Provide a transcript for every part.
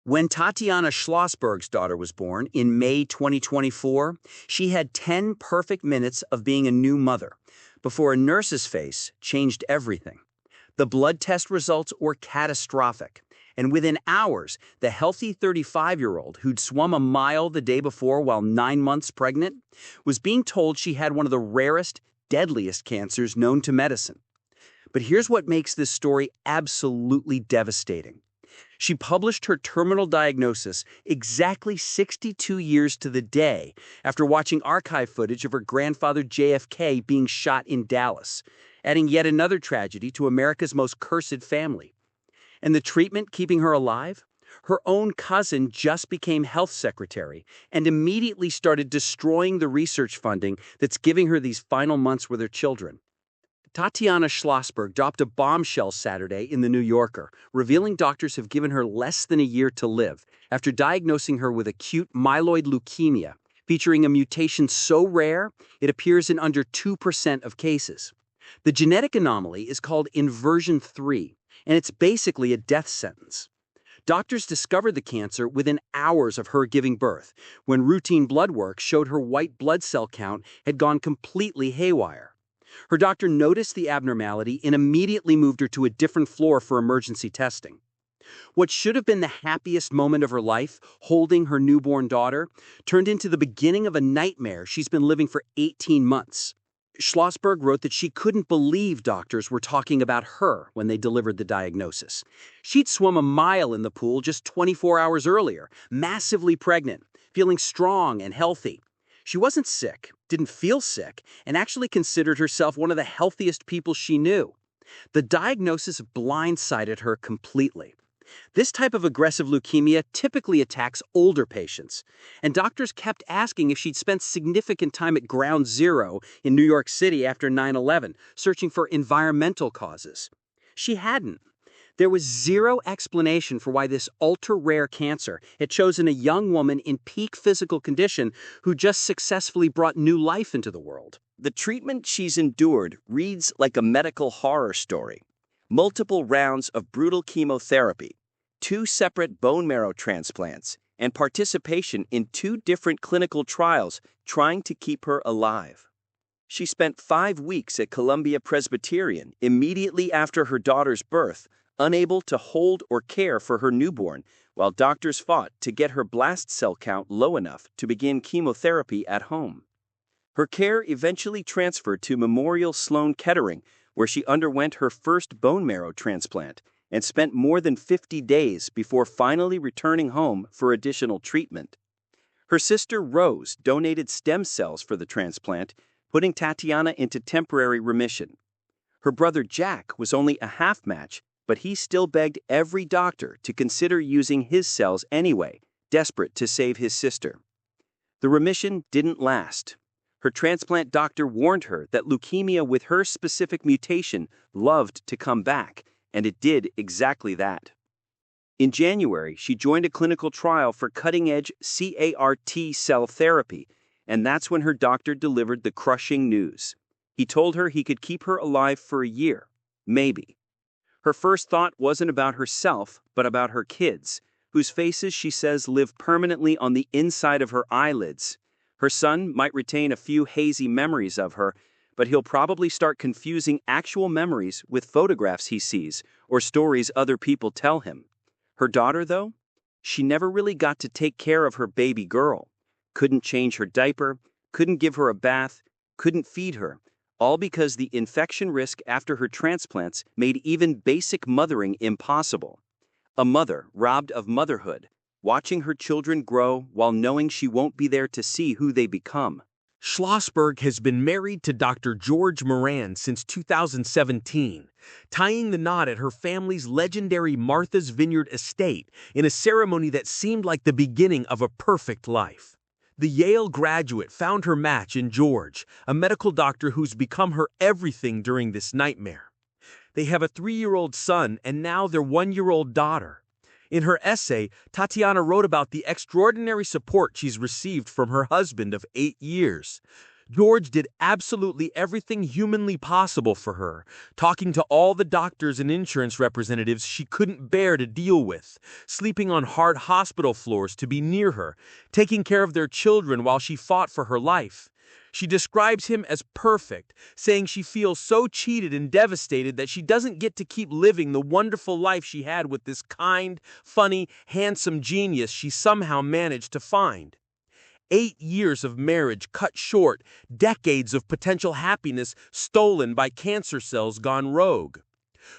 When Tatiana Schlossberg's daughter was born in May 2024, she had 10 perfect minutes of being a new mother before a nurse's face changed everything. The blood test results were catastrophic, and within hours, the healthy 35-year-old who'd swum a mile the day before while 9 months pregnant was being told she had one of the rarest, deadliest cancers known to medicine. But here's what makes this story absolutely devastating. She published her terminal diagnosis exactly 62 years to the day after watching archive footage of her grandfather JFK being shot in Dallas, adding yet another tragedy to America's most cursed family. And the treatment keeping her alive? Her own cousin just became health secretary and immediately started destroying the research funding that's giving her these final months with her children. Tatiana Schlossberg dropped a bombshell Saturday in The New Yorker, revealing doctors have given her less than a year to live after diagnosing her with acute myeloid leukemia, featuring a mutation so rare it appears in under 2% of cases. The genetic anomaly is called Inversion 3, and it's basically a death sentence. Doctors discovered the cancer within hours of her giving birth, when routine blood work showed her white blood cell count had gone completely haywire. Her doctor noticed the abnormality and immediately moved her to a different floor for emergency testing. What should have been the happiest moment of her life, holding her newborn daughter, turned into the beginning of a nightmare she's been living for 18 months. Schlossberg wrote that she couldn't believe doctors were talking about her when they delivered the diagnosis. She'd swum a mile in the pool just 24 hours earlier, massively pregnant, feeling strong and healthy. She wasn't sick, didn't feel sick, and actually considered herself one of the healthiest people she knew. The diagnosis blindsided her completely. This type of aggressive leukemia typically attacks older patients, and doctors kept asking if she'd spent significant time at ground zero in New York City after 9/11, searching for environmental causes. She hadn't. There was zero explanation for why this ultra-rare cancer had chosen a young woman in peak physical condition who just successfully brought new life into the world. The treatment she's endured reads like a medical horror story. Multiple rounds of brutal chemotherapy, 2 separate bone marrow transplants, and participation in 2 different clinical trials trying to keep her alive. She spent 5 weeks at Columbia Presbyterian immediately after her daughter's birth, unable to hold or care for her newborn, while doctors fought to get her blast cell count low enough to begin chemotherapy at home. Her care eventually transferred to Memorial Sloan Kettering, where she underwent her first bone marrow transplant and spent more than 50 days before finally returning home for additional treatment. Her sister Rose donated stem cells for the transplant, putting Tatiana into temporary remission. Her brother Jack was only a half match, but he still begged every doctor to consider using his cells anyway, desperate to save his sister. The remission didn't last. Her transplant doctor warned her that leukemia with her specific mutation loved to come back, and it did exactly that. In January, she joined a clinical trial for cutting-edge CAR-T cell therapy, and that's when her doctor delivered the crushing news. He told her he could keep her alive for a year, maybe. Her first thought wasn't about herself, but about her kids, whose faces she says live permanently on the inside of her eyelids. Her son might retain a few hazy memories of her, but he'll probably start confusing actual memories with photographs he sees or stories other people tell him. Her daughter, though, she never really got to take care of her baby girl. Couldn't change her diaper, couldn't give her a bath, couldn't feed her. All because the infection risk after her transplants made even basic mothering impossible. A mother robbed of motherhood, watching her children grow while knowing she won't be there to see who they become. Schlossberg has been married to Dr. George Moran since 2017, tying the knot at her family's legendary Martha's Vineyard estate in a ceremony that seemed like the beginning of a perfect life. The Yale graduate found her match in George, a medical doctor who's become her everything during this nightmare. They have a 3-year-old son and now their 1-year-old daughter. In her essay, Tatiana wrote about the extraordinary support she's received from her husband of 8 years. George did absolutely everything humanly possible for her, talking to all the doctors and insurance representatives she couldn't bear to deal with, sleeping on hard hospital floors to be near her, taking care of their children while she fought for her life. She describes him as perfect, saying she feels so cheated and devastated that she doesn't get to keep living the wonderful life she had with this kind, funny, handsome genius she somehow managed to find. 8 years of marriage cut short, decades of potential happiness stolen by cancer cells gone rogue.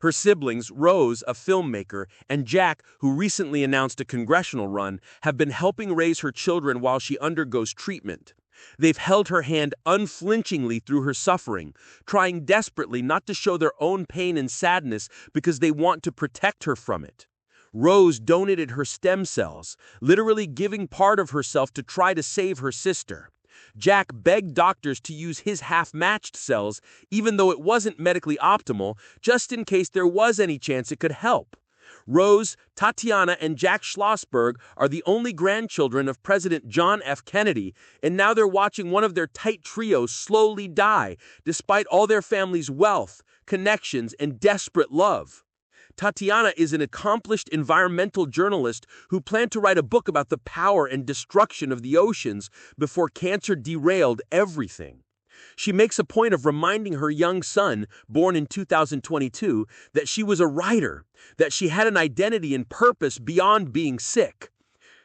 Her siblings, Rose, a filmmaker, and Jack, who recently announced a congressional run, have been helping raise her children while she undergoes treatment. They've held her hand unflinchingly through her suffering, trying desperately not to show their own pain and sadness because they want to protect her from it. Rose donated her stem cells, literally giving part of herself to try to save her sister. Jack begged doctors to use his half-matched cells, even though it wasn't medically optimal, just in case there was any chance it could help. Rose, Tatiana, and Jack Schlossberg are the only grandchildren of President John F. Kennedy, and now they're watching one of their tight trio slowly die, despite all their family's wealth, connections, and desperate love. Tatiana is an accomplished environmental journalist who planned to write a book about the power and destruction of the oceans before cancer derailed everything. She makes a point of reminding her young son, born in 2022, that she was a writer, that she had an identity and purpose beyond being sick.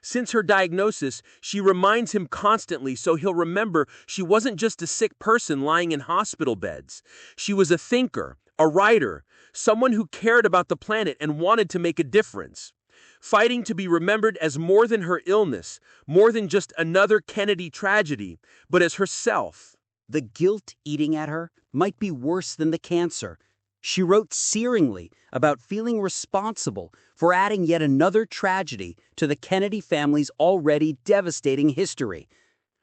Since her diagnosis, she reminds him constantly so he'll remember she wasn't just a sick person lying in hospital beds. She was a thinker, a writer, someone who cared about the planet and wanted to make a difference. Fighting to be remembered as more than her illness, more than just another Kennedy tragedy, but as herself. The guilt eating at her might be worse than the cancer. She wrote searingly about feeling responsible for adding yet another tragedy to the Kennedy family's already devastating history.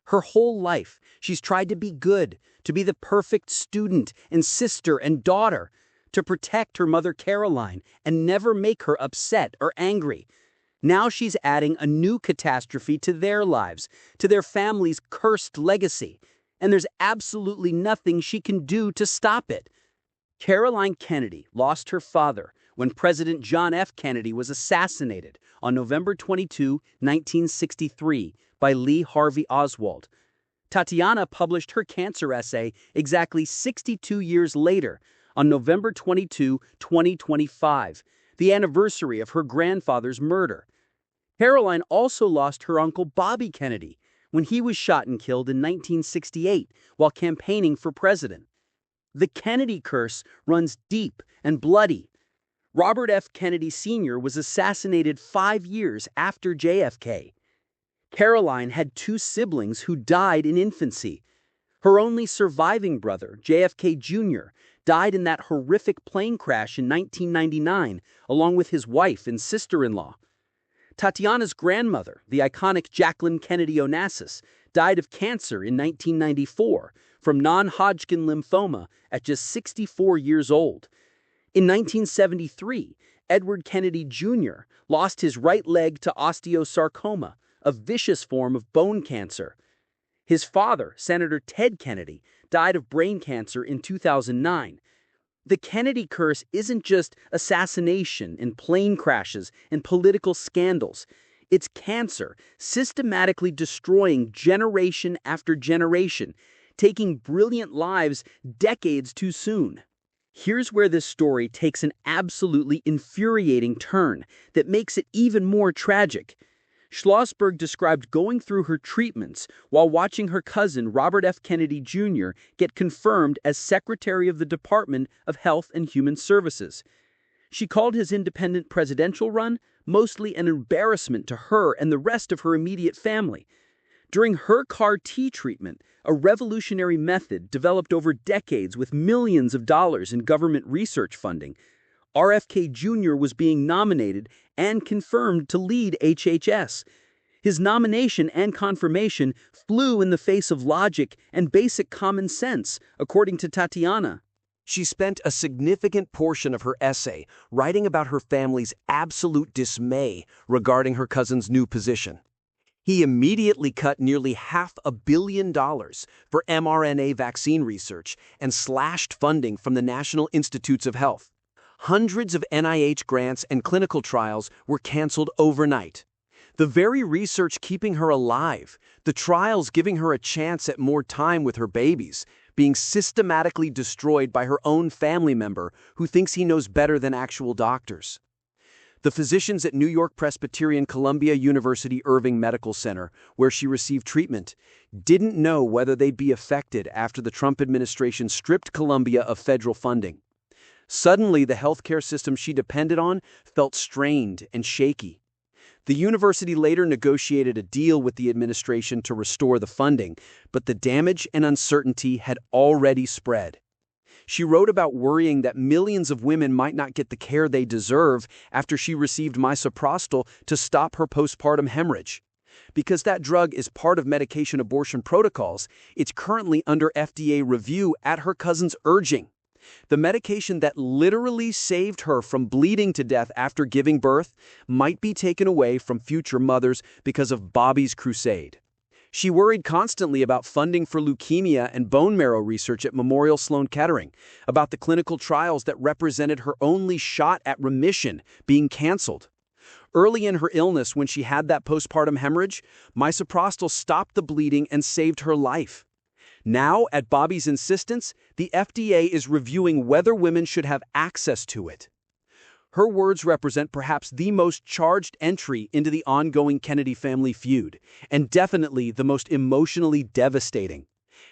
Her whole life, she's tried to be good, to be the perfect student and sister and daughter, to protect her mother Caroline and never make her upset or angry. Now she's adding a new catastrophe to their lives, to their family's cursed legacy, and there's absolutely nothing she can do to stop it. Caroline Kennedy lost her father when President John F. Kennedy was assassinated on November 22, 1963, by Lee Harvey Oswald. Tatiana published her cancer essay exactly 62 years later, on November 22, 2025, the anniversary of her grandfather's murder. Caroline also lost her uncle Bobby Kennedy when he was shot and killed in 1968 while campaigning for president. The Kennedy curse runs deep and bloody. Robert F. Kennedy Sr. was assassinated 5 years after JFK. Caroline had 2 siblings who died in infancy. Her only surviving brother, JFK Jr., died in that horrific plane crash in 1999, along with his wife and sister-in-law. Tatiana's grandmother, the iconic Jacqueline Kennedy Onassis, died of cancer in 1994 from non-Hodgkin lymphoma at just 64 years old. In 1973, Edward Kennedy Jr. lost his right leg to osteosarcoma, a vicious form of bone cancer. His father, Senator Ted Kennedy, died of brain cancer in 2009. The Kennedy curse isn't just assassination and plane crashes and political scandals. It's cancer, systematically destroying generation after generation, taking brilliant lives decades too soon. Here's where this story takes an absolutely infuriating turn that makes it even more tragic. Schlossberg described going through her treatments while watching her cousin Robert F. Kennedy Jr. get confirmed as Secretary of the Department of Health and Human Services. She called his independent presidential run mostly an embarrassment to her and the rest of her immediate family. During her CAR-T treatment, a revolutionary method developed over decades with millions of dollars in government research funding, RFK Jr. was being nominated and confirmed to lead HHS. His nomination and confirmation flew in the face of logic and basic common sense, according to Tatiana. She spent a significant portion of her essay writing about her family's absolute dismay regarding her cousin's new position. He immediately cut nearly $500 million for mRNA vaccine research and slashed funding from the National Institutes of Health. Hundreds of NIH grants and clinical trials were canceled overnight. The very research keeping her alive, the trials giving her a chance at more time with her babies, being systematically destroyed by her own family member who thinks he knows better than actual doctors. The physicians at New York Presbyterian Columbia University Irving Medical Center, where she received treatment, didn't know whether they'd be affected after the Trump administration stripped Columbia of federal funding. Suddenly, the healthcare system she depended on felt strained and shaky. The university later negotiated a deal with the administration to restore the funding, but the damage and uncertainty had already spread. She wrote about worrying that millions of women might not get the care they deserve after she received misoprostol to stop her postpartum hemorrhage. Because that drug is part of medication abortion protocols, it's currently under FDA review at her cousin's urging. The medication that literally saved her from bleeding to death after giving birth might be taken away from future mothers because of Bobby's crusade. She worried constantly about funding for leukemia and bone marrow research at Memorial Sloan Kettering, about the clinical trials that represented her only shot at remission being canceled. Early in her illness, when she had that postpartum hemorrhage, misoprostol stopped the bleeding and saved her life. Now, at Bobby's insistence, the FDA is reviewing whether women should have access to it. Her words represent perhaps the most charged entry into the ongoing Kennedy family feud, and definitely the most emotionally devastating.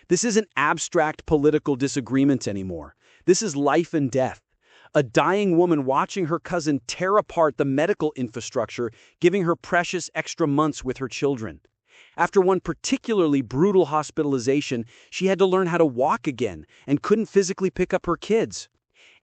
This isn't abstract political disagreement anymore. This is life and death. A dying woman watching her cousin tear apart the medical infrastructure, giving her precious extra months with her children. After one particularly brutal hospitalization, she had to learn how to walk again and couldn't physically pick up her kids.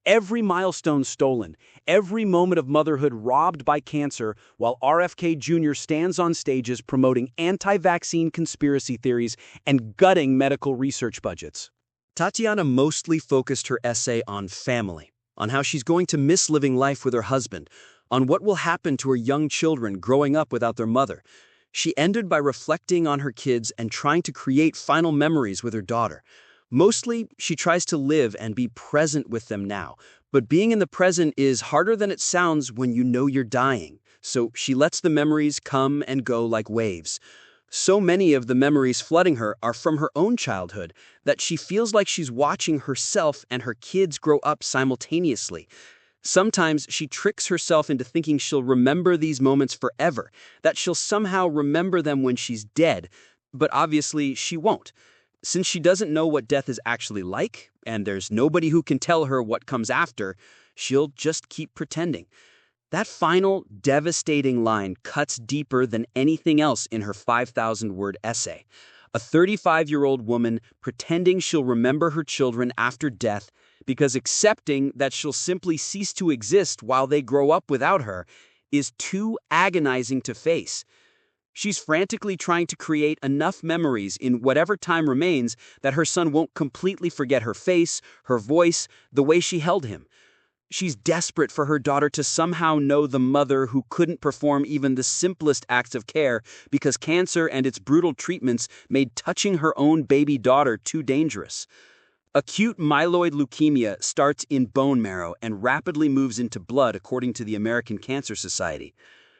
Every milestone stolen, every moment of motherhood robbed by cancer, while RFK Jr. stands on stages promoting anti-vaccine conspiracy theories and gutting medical research budgets. Tatiana mostly focused her essay on family, on how she's going to miss living life with her husband, on what will happen to her young children growing up without their mother. She ended by reflecting on her kids and trying to create final memories with her daughter. Mostly, she tries to live and be present with them now, but being in the present is harder than it sounds when you know you're dying, so she lets the memories come and go like waves. So many of the memories flooding her are from her own childhood that she feels like she's watching herself and her kids grow up simultaneously. Sometimes she tricks herself into thinking she'll remember these moments forever, that she'll somehow remember them when she's dead, but obviously she won't. Since she doesn't know what death is actually like, and there's nobody who can tell her what comes after, she'll just keep pretending. That final, devastating line cuts deeper than anything else in her 5,000-word essay. A 35-year-old woman pretending she'll remember her children after death because accepting that she'll simply cease to exist while they grow up without her is too agonizing to face. She's frantically trying to create enough memories in whatever time remains that her son won't completely forget her face, her voice, the way she held him. She's desperate for her daughter to somehow know the mother who couldn't perform even the simplest acts of care because cancer and its brutal treatments made touching her own baby daughter too dangerous. Acute myeloid leukemia starts in bone marrow and rapidly moves into blood, according to the American Cancer Society.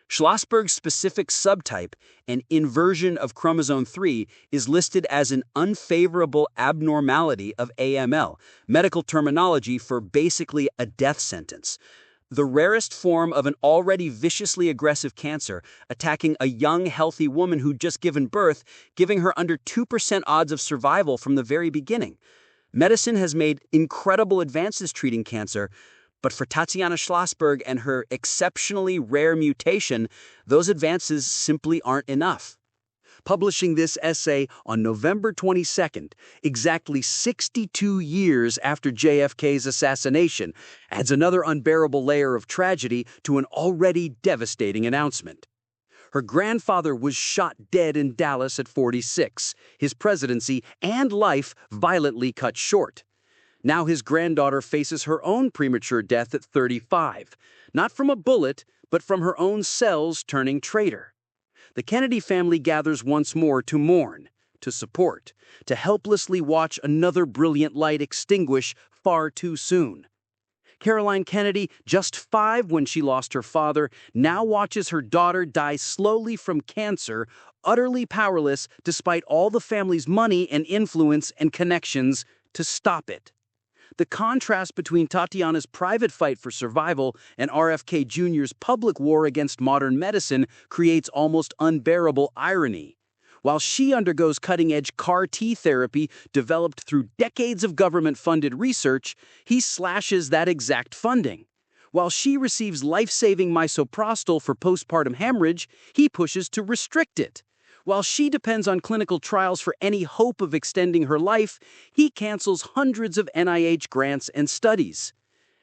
Schlossberg's specific subtype, an inversion of chromosome 3, is listed as an unfavorable abnormality of AML, medical terminology for basically a death sentence. The rarest form of an already viciously aggressive cancer, attacking a young, healthy woman who'd just given birth, giving her under 2% odds of survival from the very beginning. Medicine has made incredible advances treating cancer, but for Tatiana Schlossberg and her exceptionally rare mutation, those advances simply aren't enough. Publishing this essay on November 22nd, exactly 62 years after JFK's assassination, adds another unbearable layer of tragedy to an already devastating announcement. Her grandfather was shot dead in Dallas at 46, his presidency and life violently cut short. Now his granddaughter faces her own premature death at 35, not from a bullet, but from her own cells turning traitor. The Kennedy family gathers once more to mourn, to support, to helplessly watch another brilliant light extinguish far too soon. Caroline Kennedy, just 5 when she lost her father, now watches her daughter die slowly from cancer, utterly powerless despite all the family's money and influence and connections to stop it. The contrast between Tatiana's private fight for survival and RFK Jr.'s public war against modern medicine creates almost unbearable irony. While she undergoes cutting-edge CAR-T therapy developed through decades of government-funded research, he slashes that exact funding. While she receives life-saving misoprostol for postpartum hemorrhage, he pushes to restrict it. While she depends on clinical trials for any hope of extending her life, he cancels hundreds of NIH grants and studies.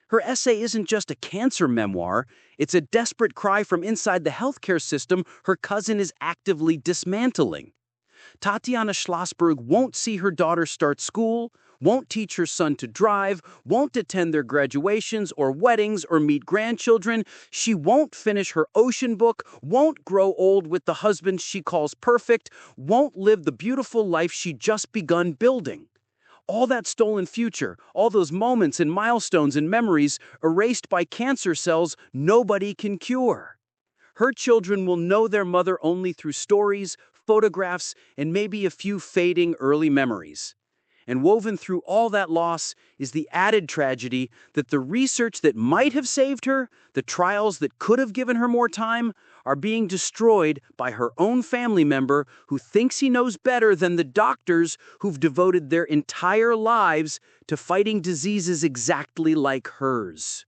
Her essay isn't just a cancer memoir, it's a desperate cry from inside the healthcare system her cousin is actively dismantling. Tatiana Schlossberg won't see her daughter start school, won't teach her son to drive, won't attend their graduations or weddings or meet grandchildren. She won't finish her ocean book, won't grow old with the husband she calls perfect, won't live the beautiful life she just begun building. All that stolen future, all those moments and milestones and memories erased by cancer cells nobody can cure. Her children will know their mother only through stories, photographs, and maybe a few fading early memories. And woven through all that loss is the added tragedy that the research that might have saved her, the trials that could have given her more time, are being destroyed by her own family member who thinks he knows better than the doctors who've devoted their entire lives to fighting diseases exactly like hers.